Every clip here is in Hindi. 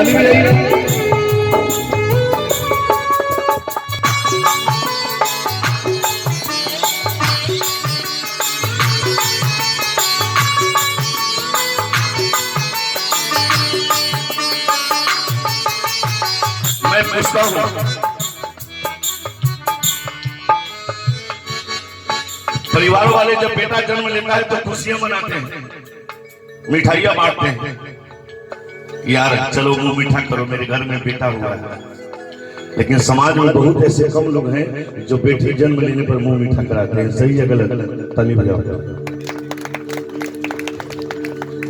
ताली बजाइए। मैं पूछता हूं, परिवार वाले जब बेटा जन्म लेता है तो खुशियां मनाते हैं, मिठाइयां बांटते हैं, यार चलो मुंह मीठा करो मेरे घर में बेटा हुआ है। लेकिन समाज में बहुत ऐसे कम लोग हैं जो बेटी जन्म लेने पर मुंह मीठा कराते हैं। सही है गलत? ताली बजाओ।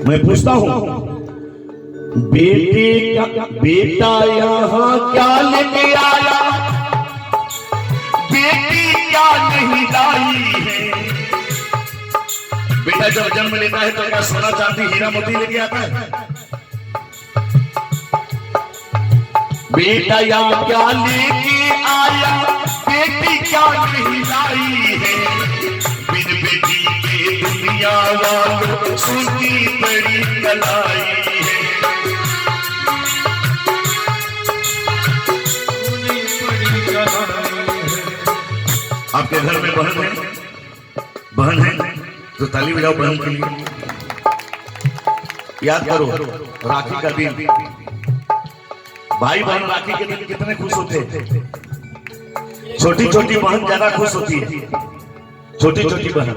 मैं पूछता हूं, बेटा यहाँ क्या लेके आया, बेटी क्या नहीं लाई है। बेटा जब जन्म लेता है तो क्या सोना चांदी हीरा मोती लेके आता है? बेटा यहाँ क्या लेके आया, बेटी क्या नहीं लाई है। बिन बेटी के दुनिया वालों सुनी बड़ी कलाई है। आपके घर में बहन है तो ताली बजाओ बहन के लिए। याद करो राखी का दिन, भाई बहन राखी के दिन कितने खुश होते हैं। छोटी छोटी बहन ज्यादा खुश होती है, छोटी छोटी बहन,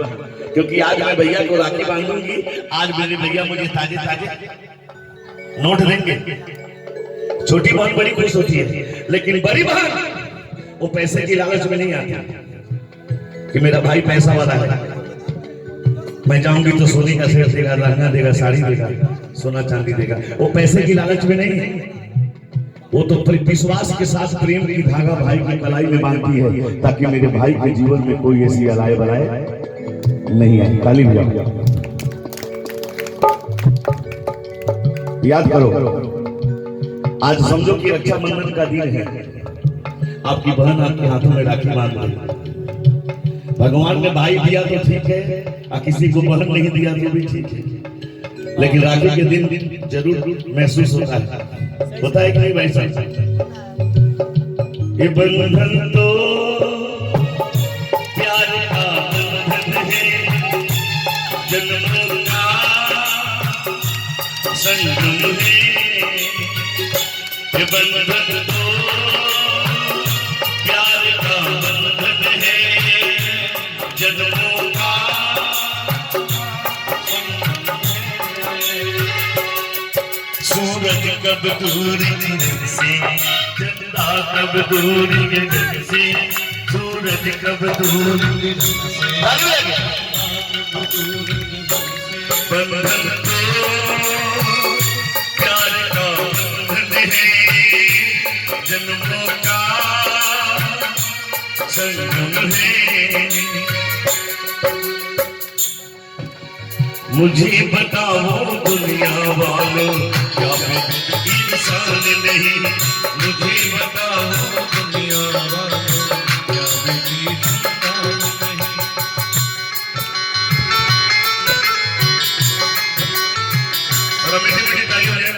क्योंकि आज मैं भैया को राखी बांधूंगी, आज मेरे भैया मुझे ताजे ताजे नोट देंगे। छोटी बहन बड़ी खुश होती है, लेकिन बड़ी बहन वो पैसे की लालच में नहीं आती कि मेरा भाई पैसा वाला है, मैं जाऊंगी तो सोने का सेट देगा, लहंगा देगा, साड़ी देगा, सोना चांदी देगा। वो पैसे की लालच में नहीं है, वो तो विश्वास के साथ प्रेम की धागा भाई की कलाई में बांधती है ताकि मेरे भाई के जीवन में कोई ऐसी अलाय बलाय नहीं आए। ताली बजाओ। याद करो आज समझो कि रक्षाबंधन का दिन है, आपकी बहन आपके हाथों में राखी बांध रही। भगवान ने भाई दिया तो ठीक है, और किसी को बहन नहीं दिया तो भी ठीक है, लेकिन राखी के दिन जरूर महसूस होता है कि नहीं भाई साहब? ये बंधन तो प्यार का बंधन है, जन्मों का संगम है। ये बंधन तो प्यार का बंधन है, जन्मों का सूरज कब दूर से, चंदा कब दूर से, सूरज कब दूर से। बंधन तो प्यार का बंधन है, जन्मों का संगम है। मुझे बताओ दुनिया वालों क्या मैं इंसान नहीं, मुझे बताओ दुनिया वालों क्या मैं इंसान नहीं। और मीठी मीठी तालियां हैं।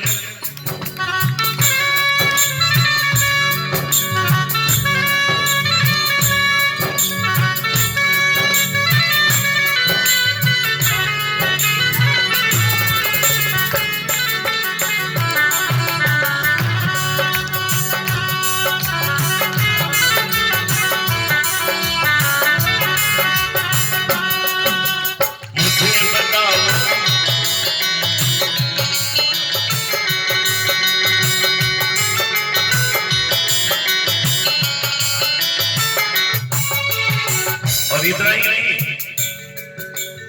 और इतना ही नहीं,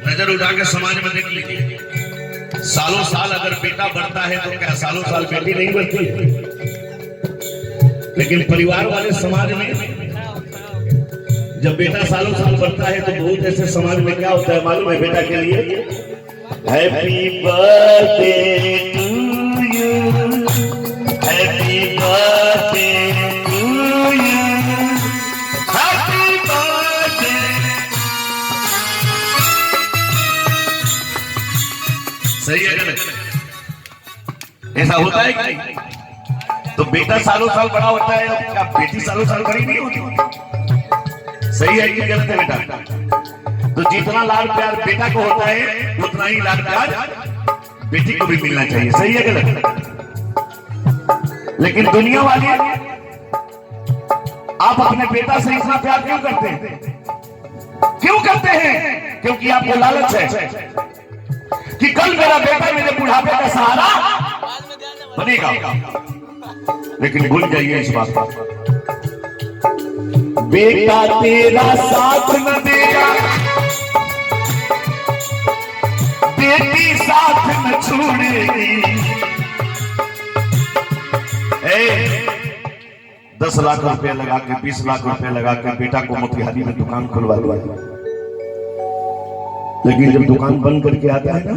नजर उठा के समाज में देख लीजिए, सालों साल अगर बेटा बढ़ता है तो क्या सालों साल बेटी नहीं बढ़ती? लेकिन परिवार वाले समाज में जब बेटा सालों साल बढ़ता है तो बहुत ऐसे समाज में क्या होता है मालूम है? बेटा के लिए happy birthday to you, happy birthday to you, happy birthday. सही है गलत? ऐसा होता है कि तो बेटा सालों साल बड़ा होता है, अब क्या बेटी सालों साल बड़ी नहीं होती? सही है कि गलत है बेटा? तो जितना लाड प्यार बेटा को होता है उतना ही लाड प्यार बेटी को भी मिलना चाहिए। सही है गलत? लेकिन दुनिया वाले आप अपने बेटा से इतना प्यार क्यों करते हैं? क्यों करते हैं? क्योंकि आपको लालच है कि कल मेरा बेटा मेरे बुढ़ापे का सहारा बनेगा। लेकिन भूल जाइए इस बात पर, बेटा तेरा साथ न देगा, बेटी साथ न छोड़ेगी। 10 लाख रुपया लगा के 20 लाख रुपया लगा के बेटा को मोतिहारी में दुकान खुलवा दिया, लेकिन जब दुकान बंद करके आता है ना,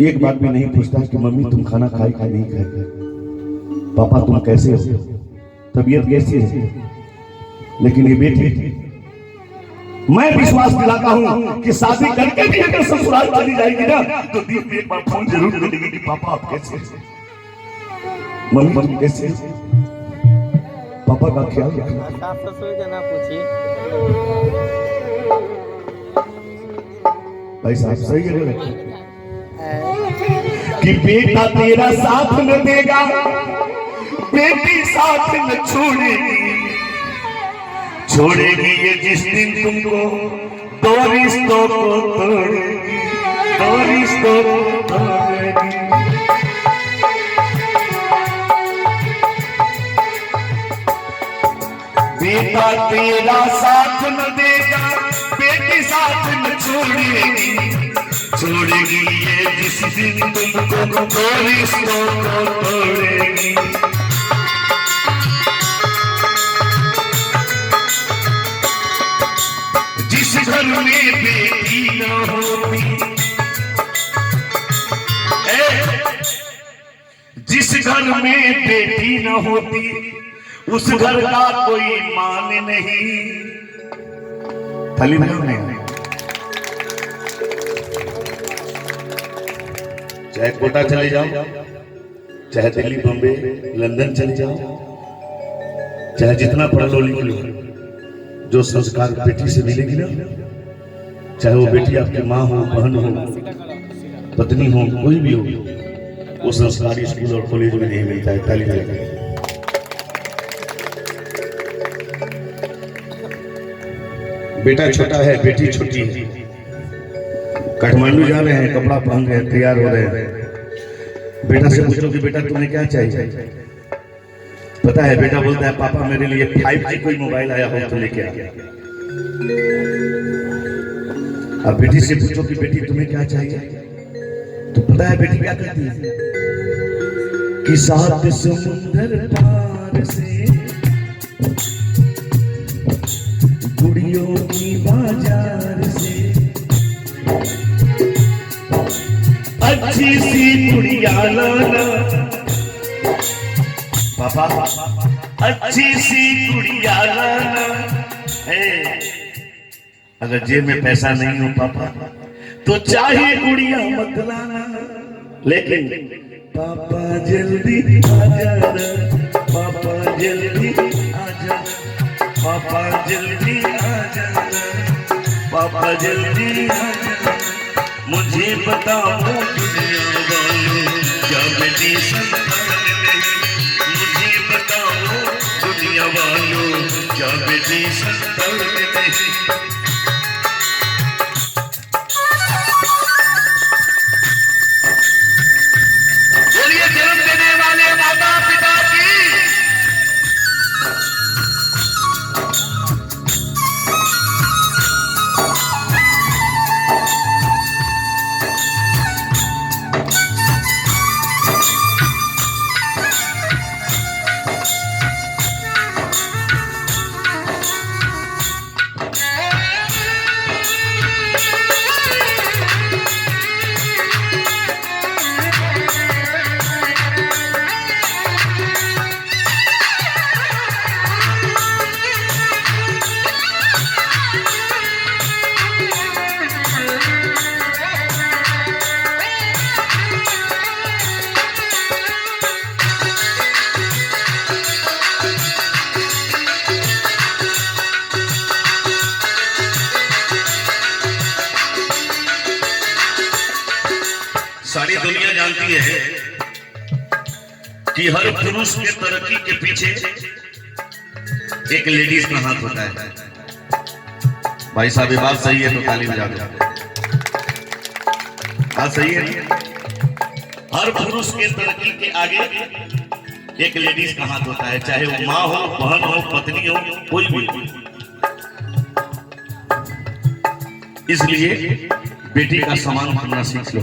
एक बात भी नहीं पूछता कि मम्मी तुम खाना खाई कि नहीं खाई, पापा तुम कैसे हो, तबीयत कैसी है। लेकिन ये बेटी, मैं विश्वास दिलाता हूं कि शादी करके भी अगर ससुराल चली जाएगी ना, तो दिन में एक बार फोन जरूर करेगी कि पापा आप कैसे हैं, मम्मी तुम कैसे हैं, पापा का ख्याल रखना। भाई साहब सही है कि बेटा तेरा साथ न देगा, बेटी साथ न छोड़ेगी। छोड़ेगी ये जिस दिन तुमको, 2 रिश्तों को तोड़ेगी, 2 रिश्तों को तोड़ेगी। बेटा तेरा साथ न देगा, बेटी साथ न छोड़ेगी। छोड़ेगी ये जिस दिन तुमको, 2 रिश्तों को तोड़ेगी। जिस घर में बेटी न होती, जिस घर में बेटी न होती, उस घर का कोई मान नहीं। थाली नहीं, चाहे कोटा चले जाओ, चाहे दिल्ली बॉम्बे लंदन चले जाओ, चाहे जितना पढ़ लो लिख लो, जो संस्कार बेटी से मिलेगी ना, चाहे वो बेटी आपकी माँ हो, बहन हो, पत्नी हो, कोई भी हो, वो संस्कार स्कूल और कॉलेज में नहीं मिलता है। ताली बजाइए। बेटा छोटा है, बेटी छोटी है, काठमांडू जा रहे हैं, कपड़ा पहन रहे हैं, तैयार हो रहे हैं। बेटा से पूछो कि बेटा तुम्हें क्या चाहिए? पता है बेटा बोलता है पापा मेरे लिए 5G कोई मोबाइल आया हो तो लेके आ। अब बेटी से पूछो कि बेटी तुम्हें क्या चाहिए, तो पता है बेटी क्या कहती है कि 7 समुंदर पार से गुड़ियों की बाजार से अच्छी सी गुड़िया लाना। पापा अच्छी सी गुड़िया लाना है। अगर जेब में पैसा नहीं हो पापा तो चाहे गुड़िया मत लाना, लेकिन पापा जल्दी आ जाना, पापा जल्दी आ जाना, पापा जल्दी आ जाना, पापा जल्दी आ जाना। मुझे बताओ दुनिया वालों क्या बेटी संतान नहीं, मुझे बताओ दुनिया वालों क्या बेटी संतान नहीं। बोलिए जन्म देने वाले माता पिता की। कि हर पुरुष के तरक्की के पीछे एक लेडीज का हाथ होता है। भाई साहब ये बात सही है तो ताली बजा दो। बात सही है। हर पुरुष के तरक्की के आगे एक लेडीज का हाथ होता है, चाहे वो माँ हो, बहन हो, पत्नी हो, कोई भी। इसलिए बेटी का सम्मान करना सीख लो।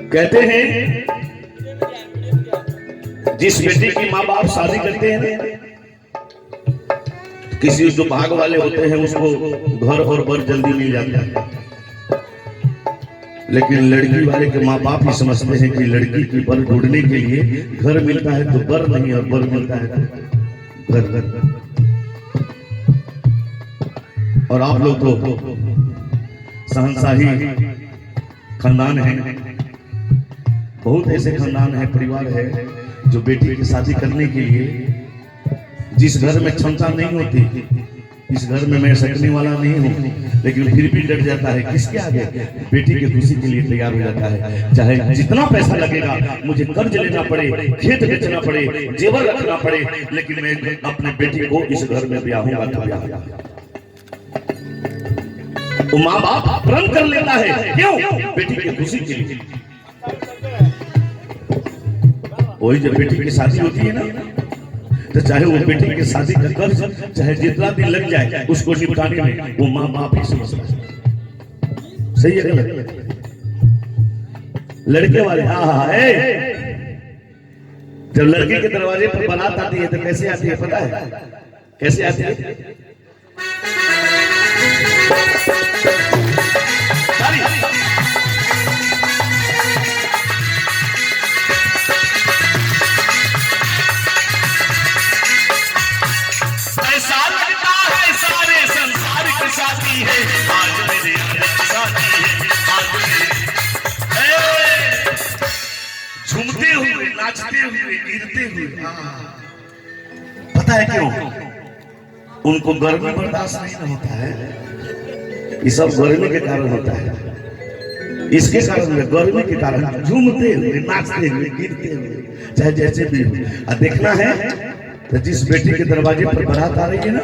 कहते हैं जिस बेटी की माँ बाप शादी करते हैं, किसी जो भाग वाले होते हैं उसको घर और बर जल्दी मिल जाता है, लेकिन लड़की वाले के माँ बाप ही समझते हैं कि लड़की की बर ढूंढने के लिए घर मिलता है तो बर नहीं, और बर मिलता है तो घर। और आप लोग तो शहंशाही खानदान है, बहुत ऐसे खानदान है, परिवार है जो बेटी की शादी करने के लिए, जिस घर में क्षमता नहीं होती, इस घर में मैं सकने वाला नहीं हूँ, लेकिन फिर भी डर जाता है किसके आगे, बेटी की खुशी के लिए तैयार हो जाता है। चाहे जितना पैसा लगेगा, मुझे कर्ज लेना पड़े, खेत बेचना पड़े, जेवर रखना पड़े, लेकिन मैं अपने बेटी को इस घर में ब्याहूंगा तो ब्याहूंगा। तो माँ बाप प्रण कर लेता है, क्यों? बेटी की खुशी के लिए। वही जब बेटी की शादी होती है ना, तो चाहे वो बेटी की शादी का कर्ज चाहे जितना दिन लग जाए उसको निपटाने में वो माँ बाप ही समझ सकते। सही है गलत? लड़के वाले जब लड़के के दरवाजे पर बारात आती है तो कैसे आती है पता है? कैसे आती है? ऐसा लगता है सारे संसार की शादी है, आज मेरे शादी है, आज मेरे झूमते हुए, नाचते हुए, गिरते हुए। पता है क्यों? उनको गर्मी बर्दाश्त नहीं होता है। ये सब गर्मी के कारण होता है। इसके कारण गर्मी के कारण झूमते हुए, नाचते हुए, गिरते हुए, चाहे जैसे भी हो। और देखना है तो जिस बेटी के दरवाजे पर बारात आ रही है ना,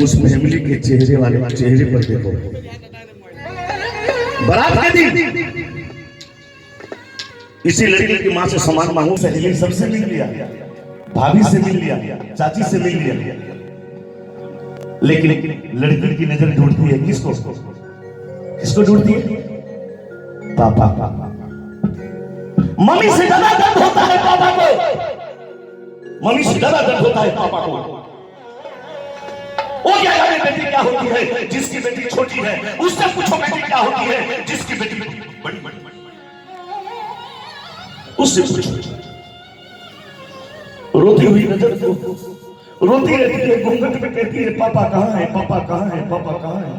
उस फैमिली के चेहरे वाले चेहरे पर देखो। बारात के दिन इसी लड़की की माँ से सामान मांगो, सहेली सबसे मिल लिया, भाभी से मिल लिया, चाची से मिल लिया, लेकिन लड़की की नजर ढूंढती है किसको? किसको ढूंढती है? पापा। मम्मी से ज्यादा दर्द होता है पापा को, मम्मी से ज्यादा दर्द होता है पापा को। वो क्या जाने बेटी क्या होती है जिसकी बेटी छोटी है, उससे पूछो बेटी क्या होती है जिसकी बेटी बड़ी बड़ी, उससे पूछो। रोती हुई नजर रोती रहती है, घूंघट में कहती है पापा कहाँ है, पापा कहाँ है, पापा कहाँ है।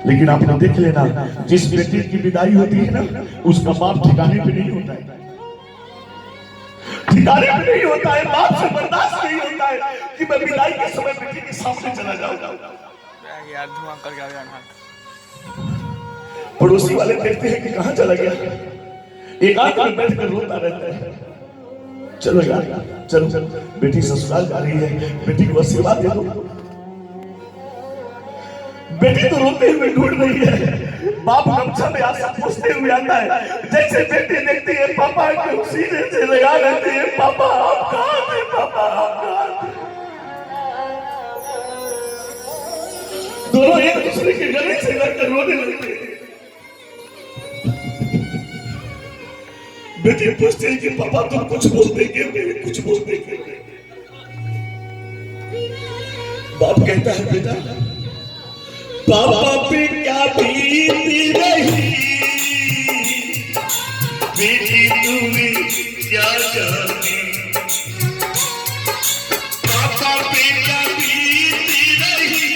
लेकिन आपने देख लेना, जिस बेटी की विदाई होती है ना, उसका बाप ठिकाने पे नहीं होता है, ठिकाने पे नहीं होता है। बाप से बर्दाश्त नहीं होता है कि मैं विदाई के समय बेटी के सामने चला जाऊं। पड़ोसी वाले देखते हैं कि कहाँ चला गया, एकांत में बैठ कर रोता रहता है। चलो यार, चलो बेटी ससुराल जा रही है, बेटी को आशीर्वाद दे दो। बेटी तो रोते हुए ढूंढ रही है, बाप गमछा में आशा पूछते हुए आता है। जैसे बेटी देखती है पापा को सीने से लगा लेती है, पापा आप कहाँ थे, पापा आप कहाँ थे। दोनों एक दूसरे के गले से लगकर रोने लगते हैं। बेटी पूछती है कि पापा तुम कुछ बोलते क्यों, कुछ बोलते क्यों। बाप कहता है बेटा पापा पे क्या बीती रही, बेटी तुम्हें क्या जाने। पापा पे क्या बीती रही,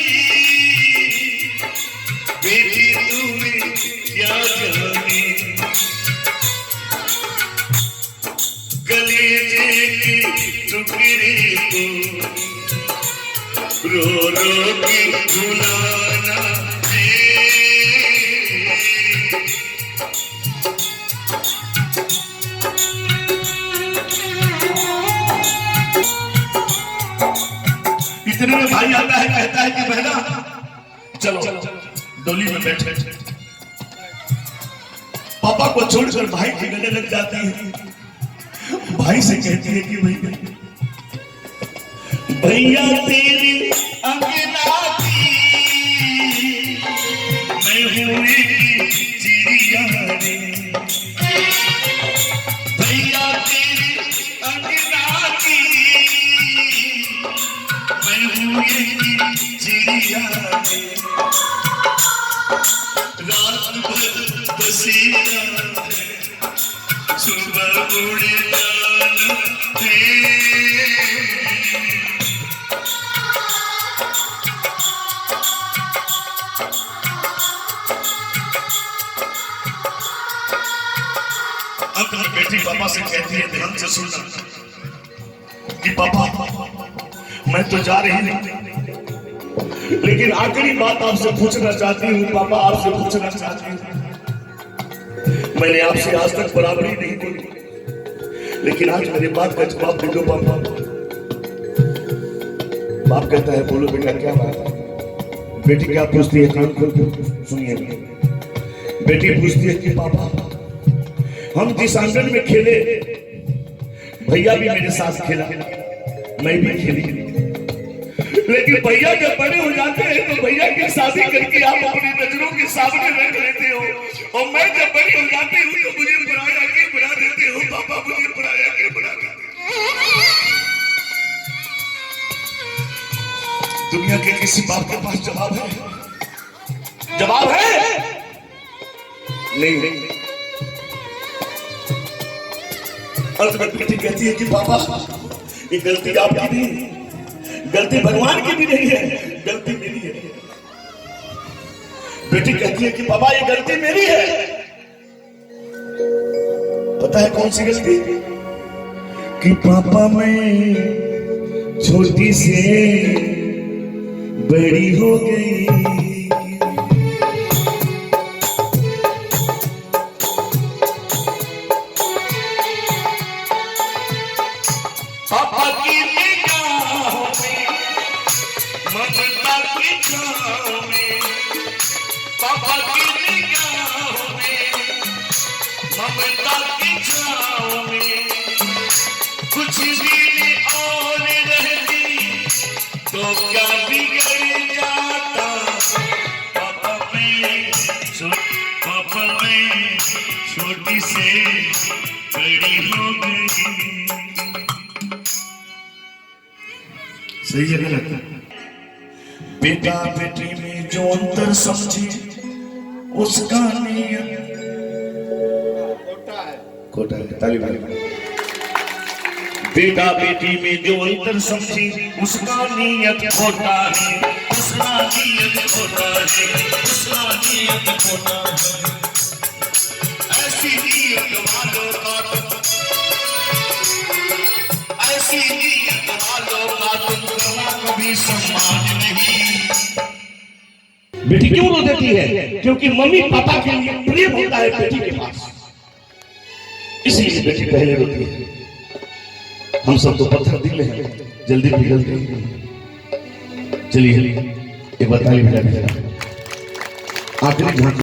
बेटी तुम्हें क्या जाने। गले के टुकड़े को रो रो के भुलाना है। इतने में भाई आता है, कहता है कि बहना चलो डोली में बैठे। पापा को छोड़कर भाई की गले लग जाती है। भाई से कहती है कि भैया तेरी अंगना की मैं हूँ चिड़िया रे, भैया तेरी अंगना की मैं हूँ चिड़िया रे, रात भर बसेरा सुबह उड़े जाना है। अपनी बेटी पापा से कहती है, ध्यान से सुनना कि पापा मैं तो जा रही नहीं, लेकिन आखिरी बात आपसे पूछना चाहती हूँ। पापा आपसे पूछना चाहती हूँ, मैंने आपसे आज तक बराबरी नहीं बोली, लेकिन आज मेरी बात का जवाब दे दो पापा। बाप कहता है बोलो बेटा क्या बात है। बेटी क्या पूछती है, कान खोल के सुनिए। बेटी पूछती है कि पापा हम जिस आंगन में खेले, भैया भी मेरे साथ खेला, मैं भी खेली, लेकिन भैया जब बड़े हो जाते हैं तो भैया की शादी करके आप अपनी नजरों के सामने रख लेते हो, और मैं जब बड़ी हो जाती हूँ तो मुझे पराया के बुला देते हो। पापा मुझे पराया के बुला देते हो। दुनिया के किसी बाप के पास जवाब है? जवाब है? नहीं नहीं। अंत में बेटी कहती है कि पापा ये गलती आपकी नहीं, गलती भगवान की भी नहीं है, गलती मेरी है। बेटी कहती है कि पापा ये गलती मेरी है। पता है कौन सी गलती? कि पापा मैं छोटी से बड़ी हो गई, पापा की निगाहों में ममता की छाँव में, पापा की निगाहों में ममता की छाँव में कुछ दिन और रहती तो क्या बिगड़ जाता। पापा मैं छोटी से बड़ी हो गई। सही है गलत? बेटा बेटी में जो अंतर समझे उसका नियत खोटा है। ताली बजाओ। बेटा बेटी में जो अंतर समझे उसका नियत खोटा है, उसका नियत खोटा है, उसका नियत खोटा है। ऐसी नियत वालों का ऐसी नियत वालों का तुम कभी सम्मान नहीं। बेटी क्यों रो देती है? क्योंकि मम्मी पापा के लिए प्रेम होता है बेटी के पास, इसलिए बेटी पहले रोती है। हम सब तो पत्थर दिल हैं, जल्दी पिघलते हैं। चलिए एक बार ताली बजा दीजिए। आखिरी